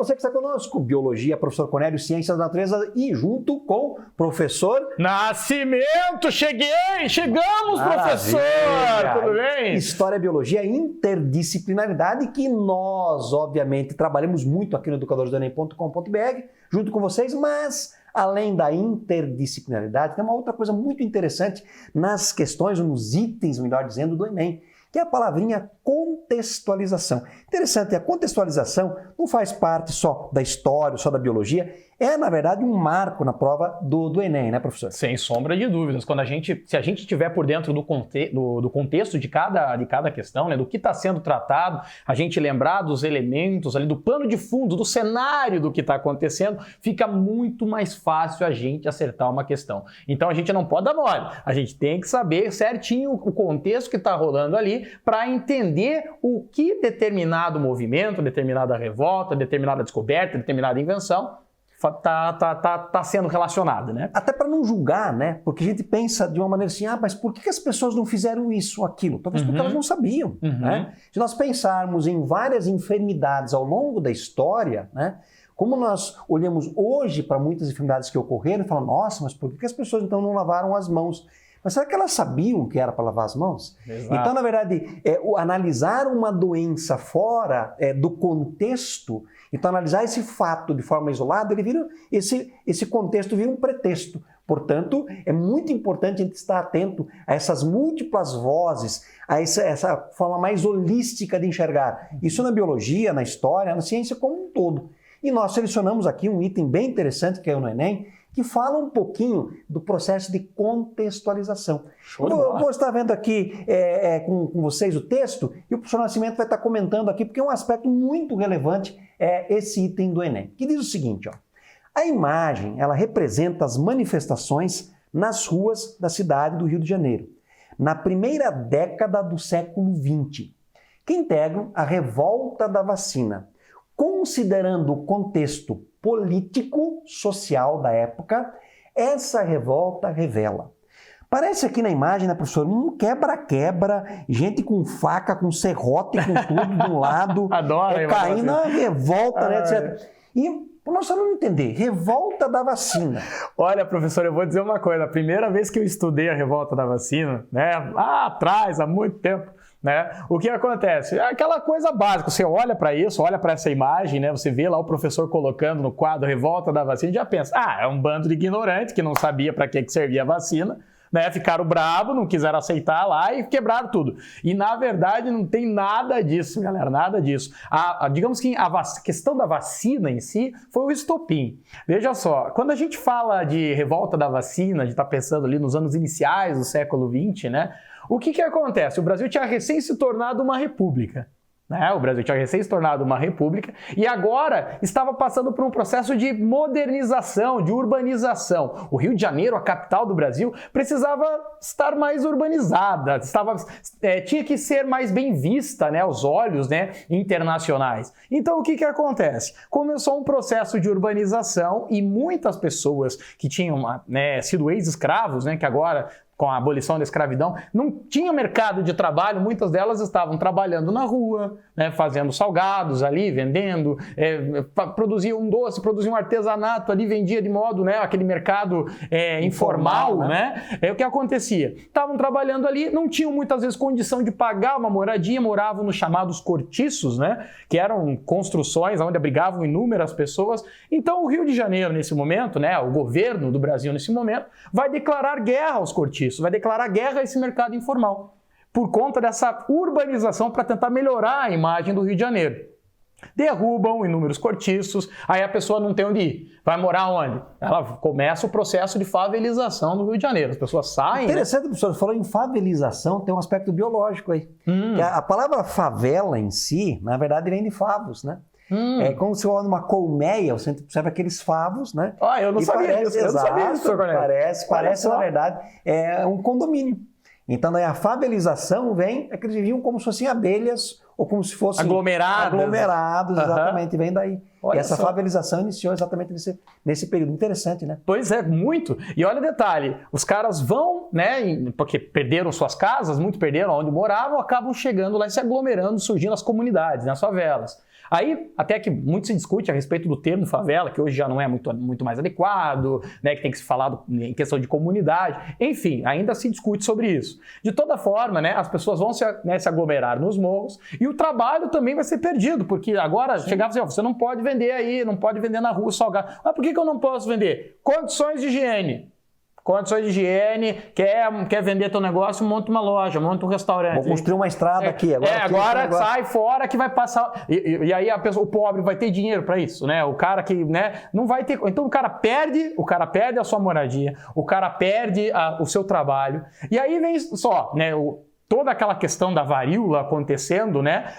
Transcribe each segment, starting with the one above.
você que está conosco. Biologia, professor Cornélio, Ciências da Natureza e junto com professor... Nascimento! Chegamos, Maravilha. Professor! Tudo bem? História, Biologia, interdisciplinaridade, que nós, obviamente, trabalhamos muito aqui no educadoresdoenem.com.br, junto com vocês, mas... Além da interdisciplinaridade, tem uma outra coisa muito interessante nas questões, ou nos itens, melhor dizendo, do Enem, que é a palavrinha contextualização. Interessante, a contextualização não faz parte só da história, só da biologia, é, na verdade, um marco na prova do Enem, né, professor? Sem sombra de dúvidas. Se a gente estiver por dentro do contexto de cada questão, né, do que está sendo tratado, a gente lembrar dos elementos ali, do pano de fundo, do cenário do que está acontecendo, fica muito mais fácil a gente acertar uma questão. Então a gente não pode dar mole, a gente tem que saber certinho o contexto que está rolando ali para entender o que determinado movimento, determinada revolta, determinada descoberta, determinada invenção tá sendo relacionada, né? Até para não julgar, né? Porque a gente pensa de uma maneira assim, mas por que as pessoas não fizeram isso ou aquilo? Talvez porque elas não sabiam, né? Se nós pensarmos em várias enfermidades ao longo da história, né? Como nós olhamos hoje para muitas enfermidades que ocorreram e falamos, nossa, mas por que as pessoas então não lavaram as mãos? Mas será que elas sabiam que era para lavar as mãos? Exato. Então, na verdade, analisar uma doença fora do contexto, então analisar esse fato de forma isolada, ele vira esse contexto vira um pretexto. Portanto, é muito importante a gente estar atento a essas múltiplas vozes, a essa forma mais holística de enxergar. Isso na biologia, na história, na ciência como um todo. E nós selecionamos aqui um item bem interessante que é no Enem, que fala um pouquinho do processo de contextualização. Eu vou estar vendo aqui com vocês o texto e o professor Nascimento vai estar comentando aqui, porque é um aspecto muito relevante esse item do Enem, que diz o seguinte, ó, a imagem ela representa as manifestações nas ruas da cidade do Rio de Janeiro, na primeira década do século XX, que integram a revolta da vacina. Considerando o contexto político-social da época, essa revolta revela. Parece aqui na imagem, né, professor, um quebra-quebra, gente com faca, com serrote, com tudo de um lado, caindo na revolta, né, etc. E para nós não entender, revolta da vacina. Olha, professor, eu vou dizer uma coisa, a primeira vez que eu estudei a revolta da vacina, né, lá atrás, há muito tempo, né? O que acontece? É aquela coisa básica, você olha para isso, olha para essa imagem, né? Você vê lá o professor colocando no quadro revolta da vacina e já pensa, é um bando de ignorantes que não sabia para que servia a vacina, né? Ficaram bravos, não quiseram aceitar lá e quebraram tudo. E na verdade não tem nada disso, galera, nada disso. Digamos que a questão da vacina em si foi o estopim. Veja só, quando a gente fala de revolta da vacina, a gente está pensando ali nos anos iniciais do século XX, né? O que acontece? O Brasil tinha recém se tornado uma república. O Brasil tinha recém se tornado uma república e agora estava passando por um processo de modernização, de urbanização. O Rio de Janeiro, a capital do Brasil, precisava estar mais urbanizada, tinha que ser mais bem vista, né, aos olhos, né, internacionais. Então o que acontece? Começou um processo de urbanização e muitas pessoas que tinham sido ex-escravos, né, que agora com a abolição da escravidão, não tinha mercado de trabalho, muitas delas estavam trabalhando na rua, né, fazendo salgados ali, vendendo, produziam um doce, produziam um artesanato ali, vendia de modo, né, aquele mercado informal, né? O que acontecia? Estavam trabalhando ali, não tinham muitas vezes condição de pagar uma moradia, moravam nos chamados cortiços, né, que eram construções onde abrigavam inúmeras pessoas. Então o Rio de Janeiro, nesse momento, né, o governo do Brasil, nesse momento, vai declarar guerra aos cortiços, vai declarar guerra a esse mercado informal, por conta dessa urbanização para tentar melhorar a imagem do Rio de Janeiro. Derrubam inúmeros cortiços, aí a pessoa não tem onde ir. Vai morar onde? Ela começa o processo de favelização do Rio de Janeiro. As pessoas saem... Interessante, professor, falou em favelização, tem um aspecto biológico aí. A palavra favela em si, na verdade, vem de favos, né? É como se olha numa colmeia, você observa aqueles favos, né? Eu não sabia disso. Eu não sabia disso, Parece, na verdade, um condomínio. Então, daí a favelização vem, que eles viviam como se fossem abelhas ou como se fossem aglomerados, exatamente, vem daí. Olha e essa só. favelização iniciou exatamente nesse período. Interessante, né? Pois é, muito. E olha o detalhe, os caras vão, né, porque perderam suas casas, muitos perderam onde moravam, acabam chegando lá e se aglomerando, surgindo as comunidades, nas favelas. Aí, até que muito se discute a respeito do termo favela, que hoje já não é muito mais adequado, né, que tem que se falar em questão de comunidade. Enfim, ainda se discute sobre isso. De toda forma, né, as pessoas vão se aglomerar nos morros e o trabalho também vai ser perdido, porque agora chegava assim, ó, você não pode vender aí, não pode vender na rua salgado. Mas por que eu não posso vender? Condições de higiene. Condições de higiene, quer vender teu negócio, monta uma loja, monta um restaurante. Vou construir uma estrada aqui. Agora sai fora que vai passar. E aí o pobre vai ter dinheiro para isso, né? O cara que, né, não vai ter. Então o cara perde a sua moradia, o cara perde o seu trabalho. E aí vem só, né? Toda aquela questão da varíola acontecendo, né?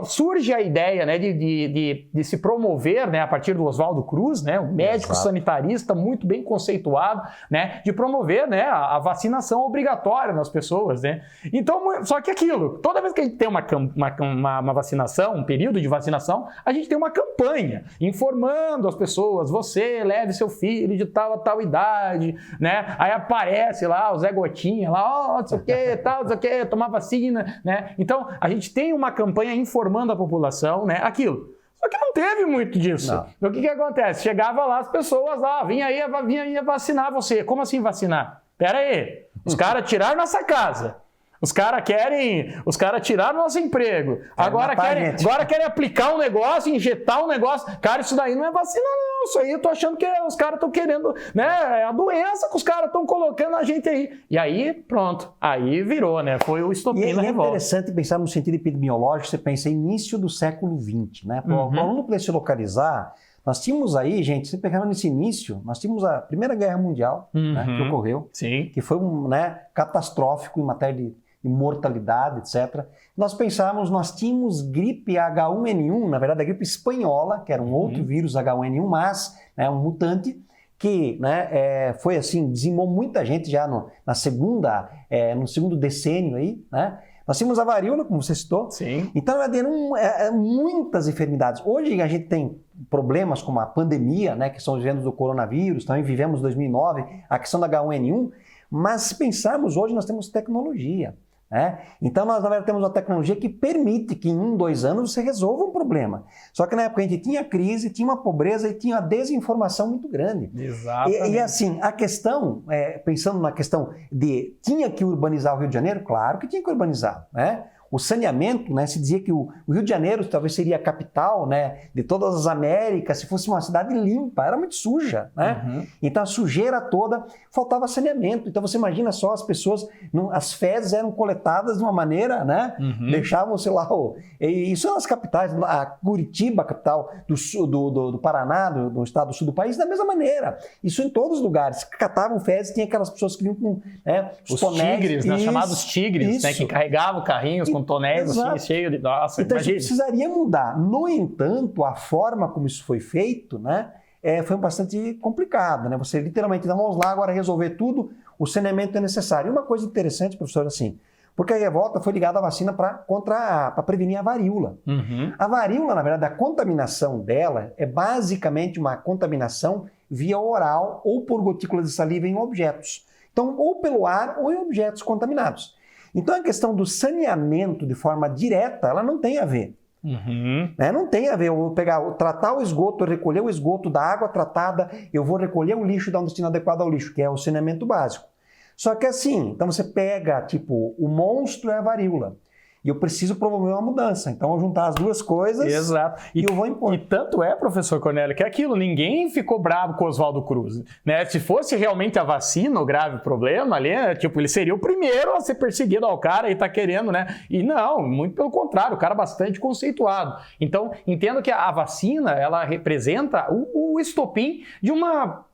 Surge a ideia, né, de se promover, né, a partir do Oswaldo Cruz, né, um médico sanitarista muito bem conceituado, né, de promover, né, a vacinação obrigatória nas pessoas, né? Então, só que aquilo, toda vez que a gente tem uma vacinação, um período de vacinação, a gente tem uma campanha informando as pessoas, você leve seu filho de tal a tal idade, né? Aí aparece lá o Zé Gotinha, lá, não sei o que, tal, tomar vacina, né? Então, a gente tem uma campanha informando a população, né? Aquilo. Só que não teve muito disso. Não. O que acontece? Chegava lá as pessoas, vinha aí vacinar você. Como assim vacinar? Pera aí, os caras tiraram nossa casa. Os caras tiraram nosso emprego. Agora querem aplicar um negócio, injetar um negócio. Cara, isso daí não é vacina, não. Isso aí eu tô achando que os caras estão querendo, né? É a doença que os caras estão colocando na gente aí. E aí, pronto. Aí virou, né? Foi o estopim da revolta. É interessante pensar no sentido epidemiológico, você pensa em início do século XX, né? Para o aluno poder se localizar, nós tínhamos aí, gente, se pegando nesse início, nós tínhamos a Primeira Guerra Mundial, né, que ocorreu, que foi catastrófico em matéria de mortalidade, etc. Nós tínhamos gripe H1N1, na verdade a gripe espanhola, que era um outro vírus H1N1, mas um mutante, que foi assim, dizimou muita gente já no segundo decênio aí, né? Nós tínhamos a varíola, como você citou. Sim. Então, muitas enfermidades. Hoje a gente tem problemas como a pandemia, né, que são os eventos do coronavírus, também vivemos 2009, a questão da H1N1, mas se pensarmos hoje, nós temos tecnologia. Né? Então, nós, na verdade, temos uma tecnologia que permite que em 1, 2 anos você resolva um problema. Só que na época a gente tinha crise, tinha uma pobreza e tinha uma desinformação muito grande. Exatamente. E assim, a questão, pensando na questão de tinha que urbanizar o Rio de Janeiro, claro que tinha que urbanizar, né? O saneamento, né, se dizia que o Rio de Janeiro talvez seria a capital, né, de todas as Américas, se fosse uma cidade limpa, era muito suja, né? Então a sujeira toda, faltava saneamento. Então você imagina só as pessoas, as fezes eram coletadas de uma maneira, né? Deixavam, sei lá, isso nas capitais, a Curitiba, capital do Paraná, do estado do sul do país, da mesma maneira. Isso em todos os lugares. Catavam fezes, tinha aquelas pessoas que vinham com os tigres, né, chamados tigres, né, que carregavam carrinhos com tonéis assim, cheio de... Nossa, então a gente precisaria mudar. No entanto, a forma como isso foi feito, né, foi bastante complicado. Né? Você literalmente, vamos lá agora resolver tudo, o saneamento é necessário. E uma coisa interessante, professor, assim, porque a revolta foi ligada à vacina para prevenir a varíola. A varíola, na verdade, a contaminação dela é basicamente uma contaminação via oral ou por gotículas de saliva em objetos. Então, ou pelo ar ou em objetos contaminados. Então, a questão do saneamento de forma direta, ela não tem a ver. Né? Não tem a ver, eu vou tratar o esgoto, recolher o esgoto da água tratada, eu vou recolher o lixo e dar um destino adequado ao lixo, que é o saneamento básico. Só que assim, então você pega, tipo, o monstro é a varíola. E eu preciso promover uma mudança. Então, eu vou juntar as duas coisas. Exato. E eu vou impor. E tanto professor Cornélio, que é aquilo, ninguém ficou bravo com o Oswaldo Cruz. Né? Se fosse realmente a vacina o grave problema ali, tipo, ele seria o primeiro a ser perseguido ao cara e tá querendo, né? E não, muito pelo contrário, o cara bastante conceituado. Então, entendo que a vacina, ela representa o estopim de uma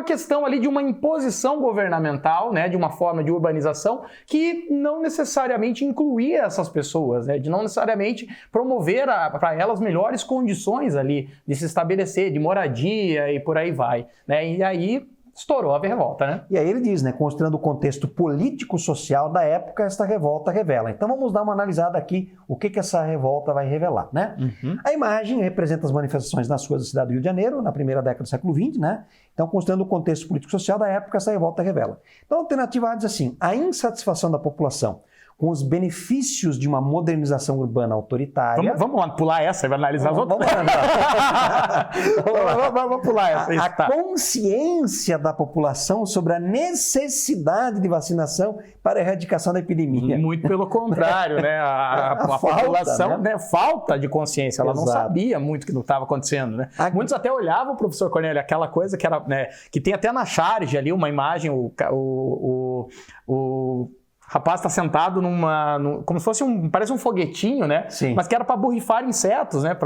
questão ali de uma imposição governamental, né, de uma forma de urbanização que não necessariamente incluía essas pessoas, né, de não necessariamente promover para elas melhores condições ali de se estabelecer, de moradia e por aí vai. Né, e aí estourou a revolta, né? E aí ele diz, né, considerando o contexto político-social da época, esta revolta revela. Então vamos dar uma analisada aqui, o que essa revolta vai revelar, né? A imagem representa as manifestações nas ruas da cidade do Rio de Janeiro, na primeira década do século XX, né? Então, considerando o contexto político-social da época, essa revolta revela. Então, a alternativa A diz assim, a insatisfação da população com os benefícios de uma modernização urbana autoritária... Vamos lá, pular essa e vai analisar as outras? Vamos pular essa. A consciência da população sobre a necessidade de vacinação para a erradicação da epidemia. Muito pelo contrário, né? A população, falta, né? Falta de consciência, ela não sabia muito o que estava acontecendo, né? Muitos até olhavam, professor Cornélio, aquela coisa que era, né, que tem até na charge ali uma imagem, o rapaz está sentado como se fosse parece um foguetinho, né? Sim. Mas que era para borrifar insetos, né?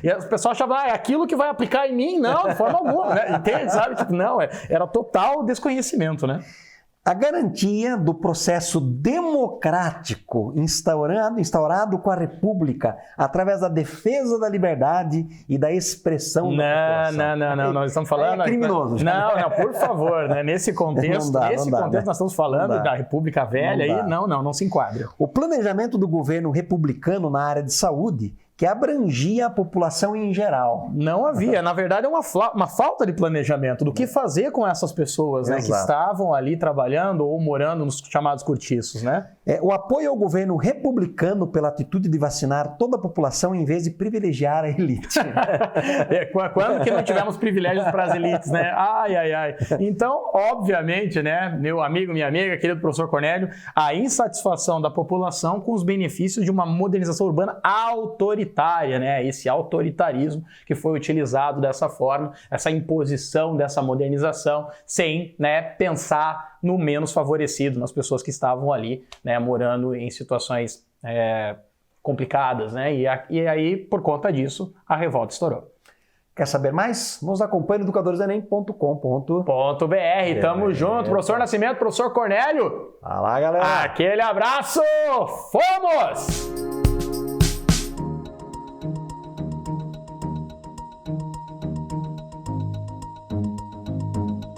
E o pessoal achava, é aquilo que vai aplicar em mim? Não, de forma alguma, né? Entende, sabe? Tipo, não, era total desconhecimento, né? A garantia do processo democrático instaurado com a República através da defesa da liberdade e da expressão da população. Não, nós estamos falando... É criminoso. Não, por favor, né? Nesse contexto, Né? nós estamos falando da República Velha não se enquadra. O planejamento do governo republicano na área de saúde que abrangia a população em geral. Não havia. Na verdade, é uma falta de planejamento do que fazer com essas pessoas, né, que estavam ali trabalhando ou morando nos chamados cortiços, né? O apoio ao governo republicano pela atitude de vacinar toda a população em vez de privilegiar a elite. Quando que não tivemos privilégios para as elites, né? Ai. Então, obviamente, né, meu amigo, minha amiga, querido professor Cornélio, a insatisfação da população com os benefícios de uma modernização urbana autoritária, né? Esse autoritarismo que foi utilizado dessa forma, essa imposição dessa modernização, sem, né, pensar no menos favorecido, nas pessoas que estavam ali, né, morando em situações complicadas, né? E aí, por conta disso, a revolta estourou. Quer saber mais? Nos acompanhe no educadoresenem.com.br. Tamo junto, professor Nascimento, professor Cornélio. Fala, galera. Aquele abraço! Fomos!